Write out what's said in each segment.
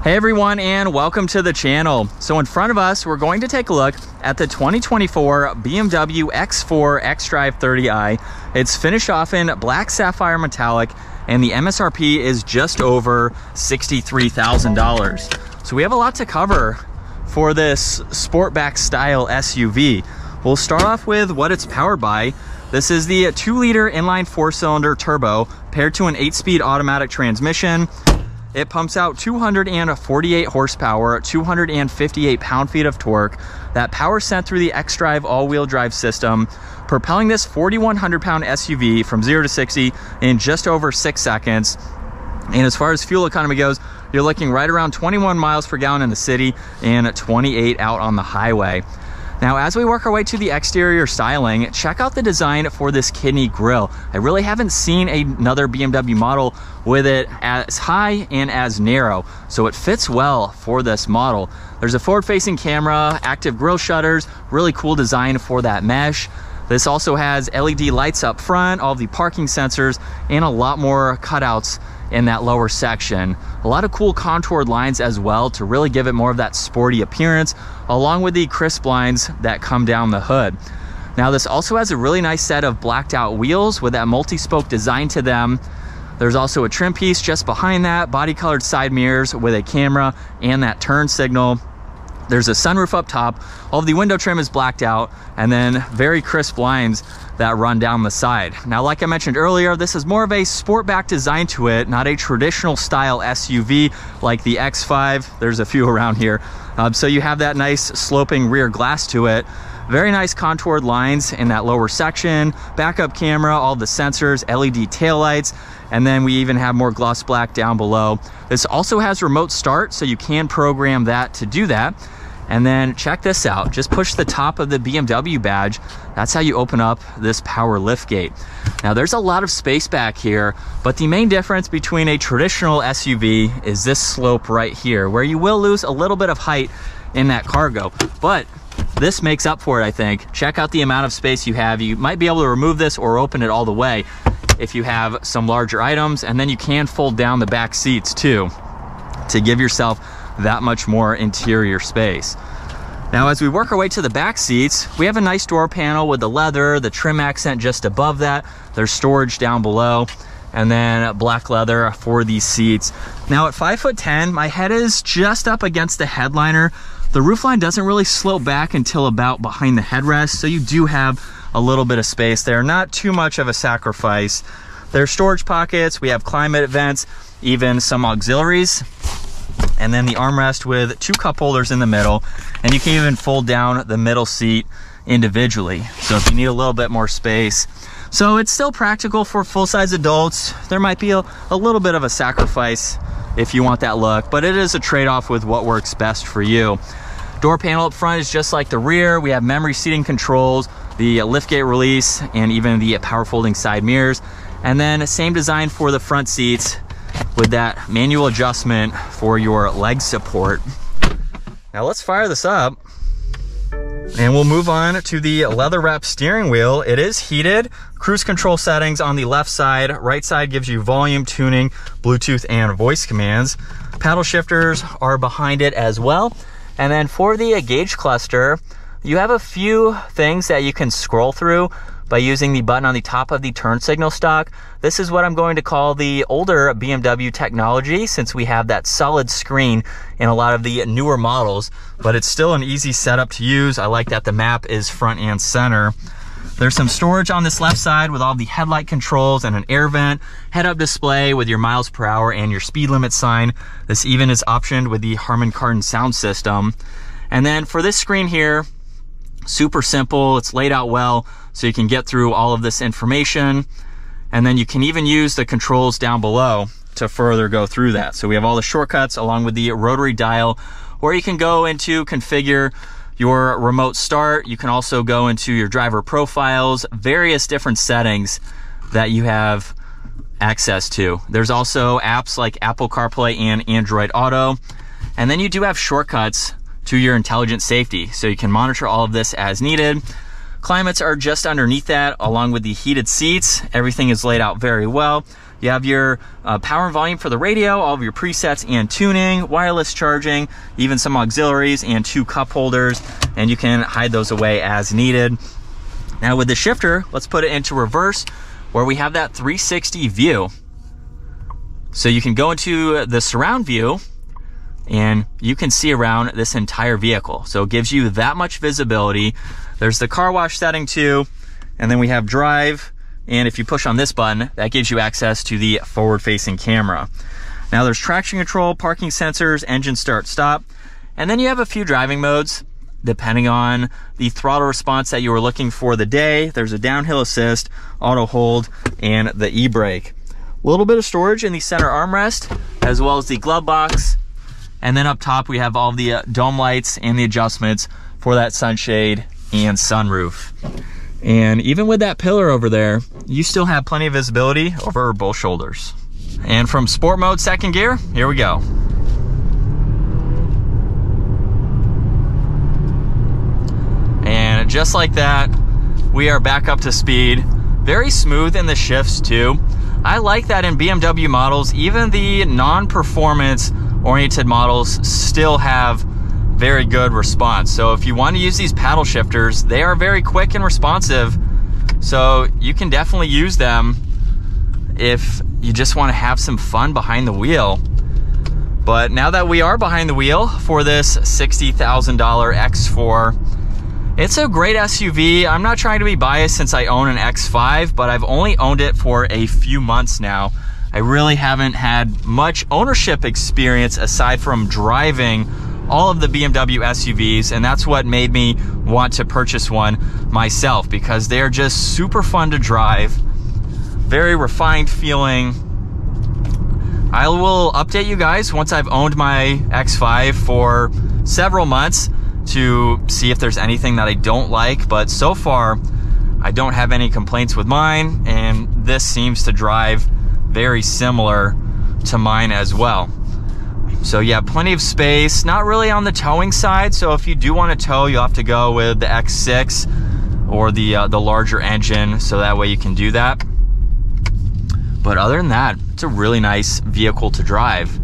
Hey everyone, and welcome to the channel. So in front of us, we're going to take a look at the 2024 BMW X4 xDrive30i. It's finished off in black sapphire metallic, and the MSRP is just over $63,000. So we have a lot to cover for this sportback style SUV. We'll start off with what it's powered by. This is the 2-liter inline 4-cylinder turbo paired to an 8-speed automatic transmission. It pumps out 248 horsepower, 258 pound-feet of torque. That power sent through the xDrive all-wheel drive system, propelling this 4,100-pound SUV from 0 to 60 in just over 6 seconds. And as far as fuel economy goes, you're looking right around 21 miles per gallon in the city and 28 out on the highway. Now, as we work our way to the exterior styling, check out the design for this kidney grille. I really haven't seen another BMW model with it as high and as narrow, so it fits well for this model. There's a forward-facing camera, active grille shutters, really cool design for that mesh. This also has LED lights up front, all the parking sensors, and a lot more cutouts in that lower section. A lot of cool contoured lines as well to really give it more of that sporty appearance, along with the crisp lines that come down the hood. Now, this also has a really nice set of blacked out wheels with that multi-spoke design to them. There's also a trim piece just behind that, body colored side mirrors with a camera and that turn signal. There's a sunroof up top. All of the window trim is blacked out, and then very crisp lines that run down the side. Now, like I mentioned earlier, this is more of a sportback design to it, not a traditional style SUV like the X5. There's a few around here. So you have that nice sloping rear glass to it. Very nice contoured lines in that lower section, backup camera, all the sensors, LED taillights, and then we even have more gloss black down below. This also has remote start, so you can program that to do that. And then check this out, just push the top of the BMW badge. That's how you open up this power liftgate. Now, there's a lot of space back here, but the main difference between a traditional SUV is this slope right here, where you will lose a little bit of height in that cargo, but this makes up for it, I think. Check out the amount of space you have. You might be able to remove this or open it all the way if you have some larger items, and then you can fold down the back seats too to give yourself that much more interior space. Now, as we work our way to the back seats, we have a nice door panel with the leather, the trim accent just above that. There's storage down below, and then black leather for these seats. Now, at 5'10", my head is just up against the headliner. The roofline doesn't really slope back until about behind the headrest, so you do have a little bit of space there. Not too much of a sacrifice. There's storage pockets, we have climate vents, even some auxiliaries, and then the armrest with 2 cup holders in the middle, and you can even fold down the middle seat individually, so if you need a little bit more space. So it's still practical for full-size adults. There might be a little bit of a sacrifice if you want that look, but it is a trade-off with what works best for you. Door panel up front is just like the rear. We have memory seating controls, the liftgate release, and even the power folding side mirrors. And then same design for the front seats with that manual adjustment for your leg support. Now let's fire this up, and we'll move on to the leather wrapped steering wheel. It is heated. Cruise control settings on the left side. Right side gives you volume, tuning, Bluetooth, and voice commands. Paddle shifters are behind it as well. And then for the gauge cluster, you have a few things that you can scroll through by using the button on the top of the turn signal stock. This is what I'm going to call the older BMW technology, since we have that solid screen in a lot of the newer models, but it's still an easy setup to use. I like that the map is front and center. There's some storage on this left side with all the headlight controls and an air vent, head-up display with your miles per hour and your speed limit sign. This even is optioned with the Harman Kardon sound system. And then for this screen here, super simple. It's laid out well, so you can get through all of this information. And then you can even use the controls down below to further go through that. So we have all the shortcuts along with the rotary dial, where you can go into configure your remote start. You can also go into your driver profiles, various different settings that you have access to. There's also apps like Apple CarPlay and Android Auto. And then you do have shortcuts to your intelligent safety, so you can monitor all of this as needed. Climates are just underneath that, along with the heated seats. Everything is laid out very well. You have your power and volume for the radio, all of your presets and tuning, wireless charging, even some auxiliaries, and 2 cup holders, and you can hide those away as needed. Now with the shifter, let's put it into reverse, where we have that 360 view. So you can go into the surround view and you can see around this entire vehicle. So it gives you that much visibility. There's the car wash setting too, and then we have drive. And if you push on this button, that gives you access to the forward-facing camera. Now there's traction control, parking sensors, engine start stop, and then you have a few driving modes depending on the throttle response that you were looking for the day. There's a downhill assist, auto hold, and the e-brake. A little bit of storage in the center armrest, as well as the glove box. And then up top, we have all the dome lights and the adjustments for that sunshade and sunroof. And even with that pillar over there, you still have plenty of visibility over both shoulders. And from sport mode, second gear, here we go. And just like that, we are back up to speed. Very smooth in the shifts too. I like that in BMW models, even the non-performance oriented models still have very good response. So if you want to use these paddle shifters, they are very quick and responsive. So you can definitely use them if you just want to have some fun behind the wheel. But now that we are behind the wheel for this $60,000 X4, it's a great SUV. I'm not trying to be biased since I own an X5, but I've only owned it for a few months now. I really haven't had much ownership experience aside from driving all of the BMW SUVs, and that's what made me want to purchase one myself, because they're just super fun to drive, very refined feeling. I will update you guys once I've owned my X5 for several months to see if there's anything that I don't like, but so far I don't have any complaints with mine, and this seems to drive very similar to mine as well. So yeah, plenty of space, not really on the towing side. So if you do want to tow, you'll have to go with the X6 or the larger engine, so that way you can do that. But other than that, it's a really nice vehicle to drive.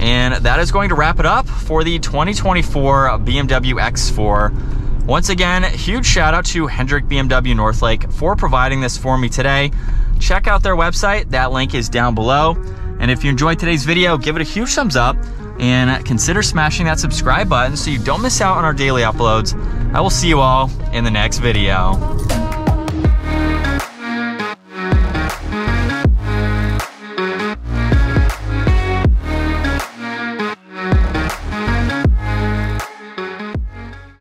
And that is going to wrap it up for the 2024 BMW X4. Once again, huge shout out to Hendrick BMW Northlake for providing this for me today. Check out their website, that link is down below. And if you enjoyed today's video, give it a huge thumbs up and consider smashing that subscribe button so you don't miss out on our daily uploads. I will see you all in the next video.